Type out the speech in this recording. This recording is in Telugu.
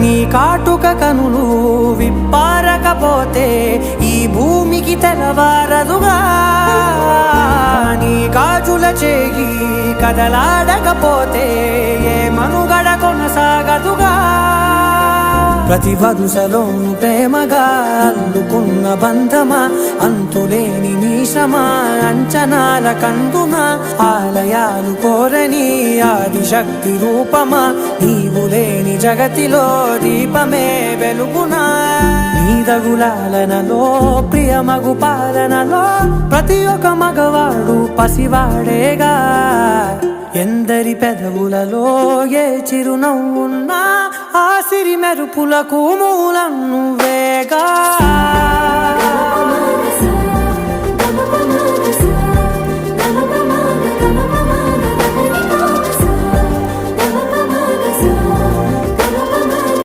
నీ కాటుక కనులు విప్పారకపోతే ఈ భూమికి తెలవారదుగా నీ గాజుల చేయి కదలాడకపోతే ఏ మనుగడ కొనసాగదుగా ప్రతి వరుసలోను ప్రేమగా అల్లుకున్న బంధమా అంతులేని నీశమా అంచనాల కందున ఆలయాలు కోరని ఆదిశక్తి రూపమా నీవు లేని జగతిలో దీపమే వెలుగునా నీదగులాలనలో ప్రియమగు పాలనలో ప్రతి ఒక్క మగవాడు పసివాడేగా ఎందరి పెదవులలో ఏ చిరునవ్వున్నా ఆ సిరి మెరుపులకు మూలం నువ్వేగా